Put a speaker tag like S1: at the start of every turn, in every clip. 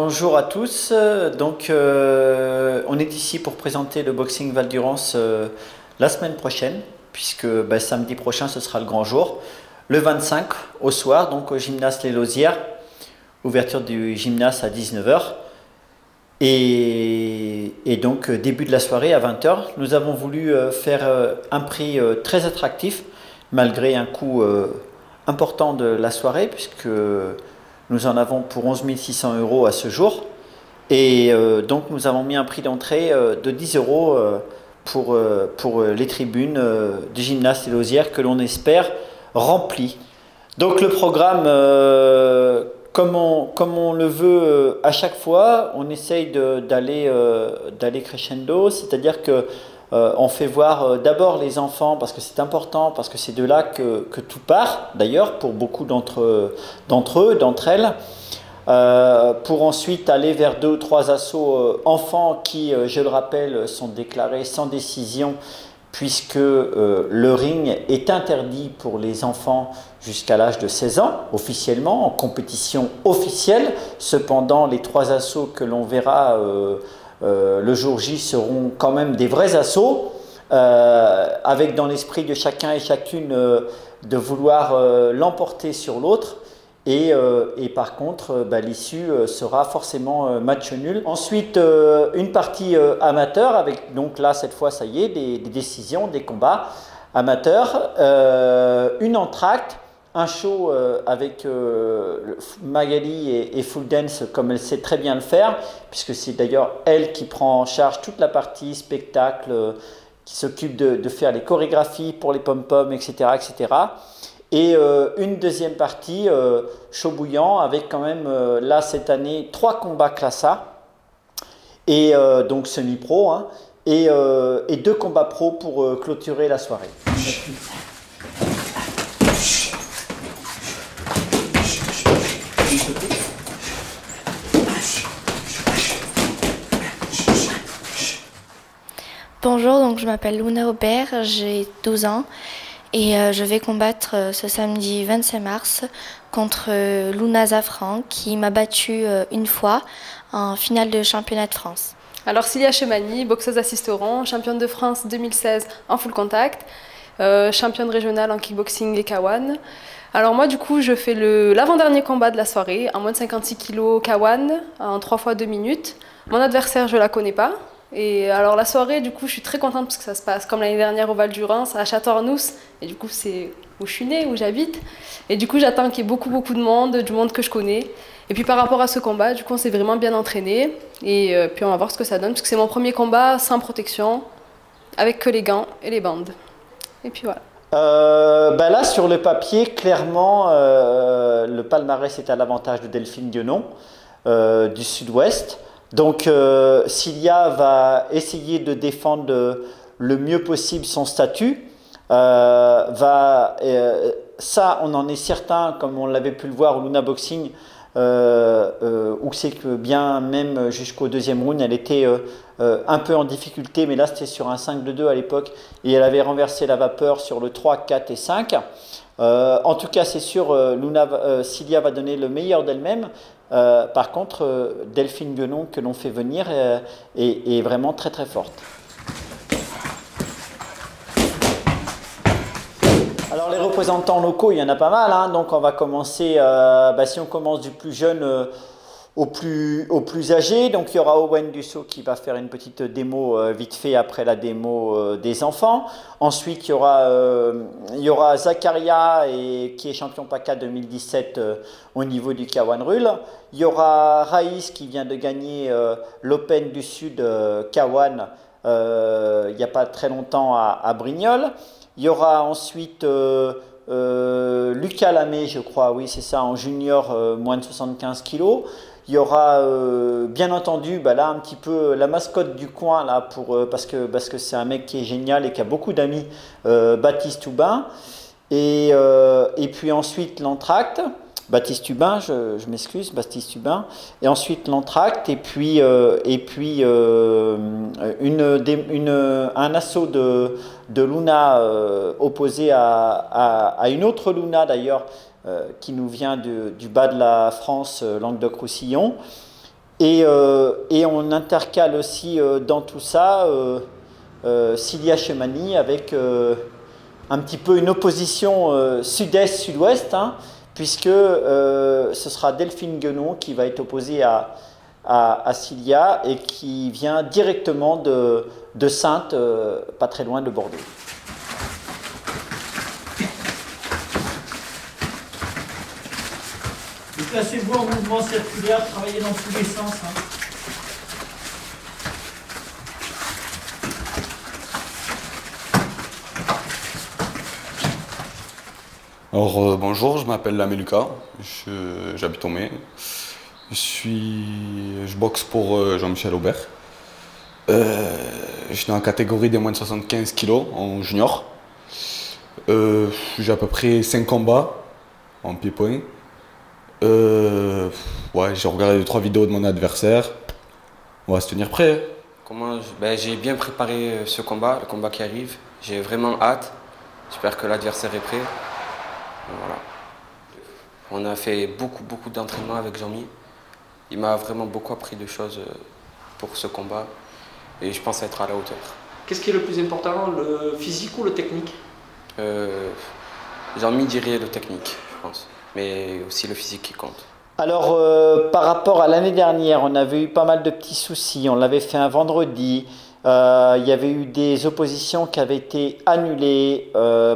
S1: Bonjour à tous. On est ici pour présenter le Boxing Val d'Urance la semaine prochaine, puisque samedi prochain ce sera le grand jour, le 25 au soir, donc au gymnase Les Lausières, ouverture du gymnase à 19 h. Et donc début de la soirée à 20 h. Nous avons voulu faire un prix très attractif, malgré un coût important de la soirée, puisque nous en avons pour 11 600 € à ce jour. Et donc nous avons mis un prix d'entrée de 10 € pour les tribunes du gymnase Les Lausières que l'on espère remplies. Donc le programme, comme on le veut à chaque fois, on essaye d'aller crescendo, c'est-à-dire que on fait voir d'abord les enfants parce que c'est important, parce que c'est de là que tout part, d'ailleurs, pour beaucoup d'entre eux, d'entre elles, pour ensuite aller vers 2 ou 3 assauts enfants qui, je le rappelle, sont déclarés sans décision, puisque le ring est interdit pour les enfants jusqu'à l'âge de 16 ans, officiellement, en compétition officielle. Cependant, les 3 assauts que l'on verra le jour J seront quand même des vrais assauts, avec dans l'esprit de chacun et chacune de vouloir l'emporter sur l'autre. Et par contre, l'issue sera forcément match nul. Ensuite, une partie amateur, avec donc là, cette fois, ça y est, des décisions, des combats amateurs, une entracte, un show avec Magali et Full Dance, comme elle sait très bien le faire, puisque c'est d'ailleurs elle qui prend en charge toute la partie spectacle, qui s'occupe de faire les chorégraphies pour les pom-poms, etc., etc. Et une deuxième partie chaud bouillant avec quand même là cette année 3 combats classe A et donc semi-pro, hein, et 2 combats pro pour clôturer la soirée.
S2: Bonjour, donc je m'appelle Luna Aubert, j'ai 12 ans. Et je vais combattre ce samedi 25 mars contre Luna Zafran qui m'a battue une fois en finale de championnat de France.
S3: Alors Cilia Chemani, boxeuse assiste au rang, championne de France 2016 en full contact, championne régionale en kickboxing et K1. Alors moi du coup je fais l'avant-dernier combat de la soirée en moins de 56 kg K1 en 3 fois 2 minutes. Mon adversaire je la connais pas. Et alors la soirée, du coup, je suis très contente parce que ça se passe comme l'année dernière au Val d'Urance, à Château-Arnoux. Et du coup, c'est où je suis née, où j'habite. Et du coup, j'attends qu'il y ait beaucoup de monde, du monde que je connais. Et puis par rapport à ce combat, du coup, on s'est vraiment bien entraîné. Et puis on va voir ce que ça donne, parce que c'est mon premier combat sans protection, avec que les gants et les bandes. Et puis voilà.
S1: Là, sur le papier, clairement, le palmarès est à l'avantage de Delphine Dionon, du Sud-Ouest. Donc Cilia va essayer de défendre le mieux possible son statut. Ça, on en est certain, comme on l'avait pu le voir au Luna Boxing, où c'est que bien même jusqu'au 2e round, elle était un peu en difficulté, mais là c'était sur un 5-2 à l'époque, et elle avait renversé la vapeur sur le 3, 4 et 5. En tout cas, c'est sûr, Cilia va donner le meilleur d'elle-même. Par contre, Delphine Guenon, que l'on fait venir, est vraiment très très forte. Alors les représentants locaux, il y en a pas mal, hein, donc on va commencer, si on commence du plus jeune au plus âgé, donc il y aura Owen Dussault qui va faire une petite démo vite fait après la démo des enfants. Ensuite il y aura Zakaria qui est champion PACA 2017 au niveau du K1 Rule. Il y aura Raïs qui vient de gagner l'Open du Sud K1 il n'y a pas très longtemps à Brignoles. Il y aura ensuite Lucas Lamé, je crois, oui c'est ça, en junior moins de 75 kg. Il y aura bien entendu là un petit peu la mascotte du coin là parce que c'est un mec qui est génial et qui a beaucoup d'amis, Baptiste Hubin, et puis ensuite l'entracte, Baptiste Hubin, je m'excuse, Baptiste Hubin, et ensuite l'entracte, et puis un assaut de Luna opposé à une autre Luna d'ailleurs, qui nous vient du bas de la France, Languedoc-Roussillon. Et on intercale aussi dans tout ça Cilia Chemani avec un petit peu une opposition sud-est-sud-ouest, hein, puisque ce sera Delphine Guenon qui va être opposée à Cilia et qui vient directement de Saintes, pas très loin de Bordeaux. Déplacez-vous en mouvement circulaire, travaillez dans tous les sens. Hein.
S4: Alors bonjour, je m'appelle Lamé Lucas, j'habite au Mai. Je boxe pour Jean-Michel Aubert. Je suis dans la catégorie des moins de 75 kg en junior. J'ai à peu près 5 combats en pied-point. Ouais, j'ai regardé 2-3 vidéos de mon adversaire. On va se tenir prêt.
S5: J'ai bien préparé ce combat, le combat qui arrive. J'ai vraiment hâte. J'espère que l'adversaire est prêt. Voilà. On a fait beaucoup d'entraînement avec Jean-Mi. Il m'a vraiment beaucoup appris de choses pour ce combat et je pense être à la hauteur.
S6: Qu'est-ce qui est le plus important, le physique ou le technique?
S5: Jean-Mi dirait le technique, je pense, mais aussi le physique qui compte.
S1: Alors, par rapport à l'année dernière, on avait eu pas mal de petits soucis. On l'avait fait un vendredi. Il y avait eu des oppositions qui avaient été annulées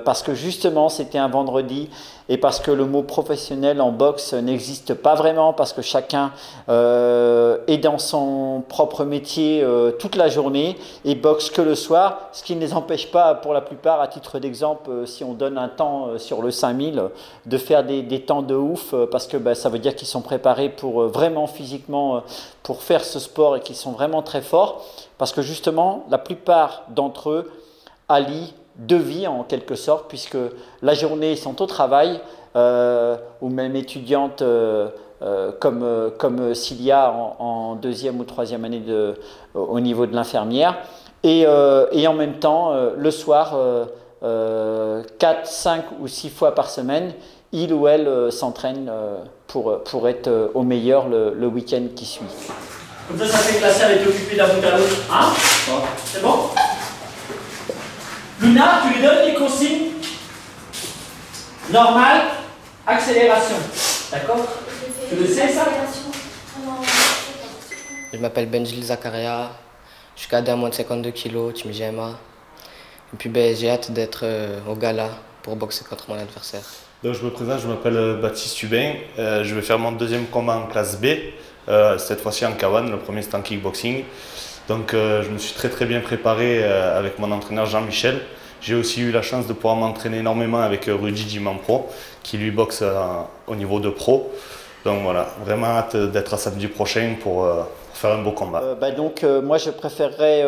S1: parce que justement c'était un vendredi et parce que le mot professionnel en boxe n'existe pas vraiment, parce que chacun est dans son propre métier toute la journée et boxe que le soir, ce qui ne les empêche pas pour la plupart, à titre d'exemple, si on donne un temps sur le 5000, de faire des temps de ouf parce que ça veut dire qu'ils sont préparés pour vraiment physiquement pour faire ce sport et qu'ils sont vraiment très forts. Parce que justement, la plupart d'entre eux allient deux vies en quelque sorte, puisque la journée, ils sont au travail, ou même étudiantes comme Cilia en deuxième ou troisième année au niveau de l'infirmière. Et en même temps, le soir, 4, 5 ou 6 fois par semaine, il ou elle s'entraîne pour être au meilleur le week-end qui suit. Comme ça fait que la salle est occupée d'un bout à l'autre. Hein? C'est bon? Luna, tu lui donnes des consignes? Normal, accélération. D'accord? Tu le sais ça?
S7: Je m'appelle Benjil Zakaria, je suis cadet à moins de 52 kg, Team GMA. Et puis j'ai hâte d'être au gala pour boxer contre mon adversaire.
S8: Donc je me présente, je m'appelle Baptiste Hubin, je vais faire mon deuxième combat en classe B. Cette fois-ci en K1, le premier c'était en kickboxing. Donc je me suis très bien préparé avec mon entraîneur Jean-Michel. J'ai aussi eu la chance de pouvoir m'entraîner énormément avec Rudy Diman Pro, qui lui boxe au niveau de pro. Donc voilà, vraiment hâte d'être à samedi prochain pour faire un beau combat.
S1: Moi je préférerais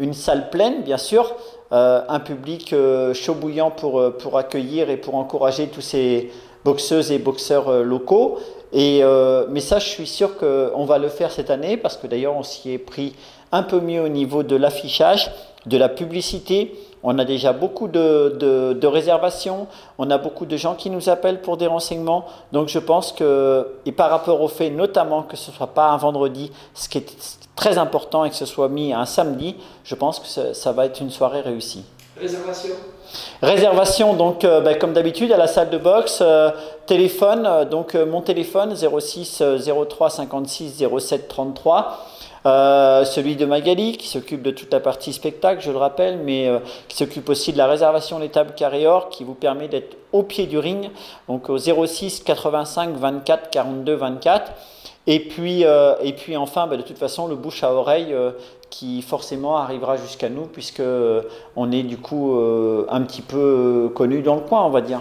S1: une salle pleine bien sûr, un public chaud bouillant pour accueillir et pour encourager tous ces boxeuses et boxeurs locaux. Mais ça, je suis sûr qu'on va le faire cette année parce que d'ailleurs, on s'y est pris un peu mieux au niveau de l'affichage, de la publicité. On a déjà beaucoup de réservations, on a beaucoup de gens qui nous appellent pour des renseignements. Donc je pense que, et par rapport au fait notamment que ce ne soit pas un vendredi, ce qui est très important et que ce soit mis un samedi, je pense que ça va être une soirée réussie. Réservation, donc comme d'habitude à la salle de boxe, téléphone, mon téléphone 06 03 56 07 33, celui de Magali qui s'occupe de toute la partie spectacle, je le rappelle, mais qui s'occupe aussi de la réservation des tables carré-or qui vous permet d'être au pied du ring, donc au 06 85 24 42 24. Et puis enfin, de toute façon, le bouche à oreille qui forcément arrivera jusqu'à nous puisque on est du coup un petit peu connu dans le coin, on va dire.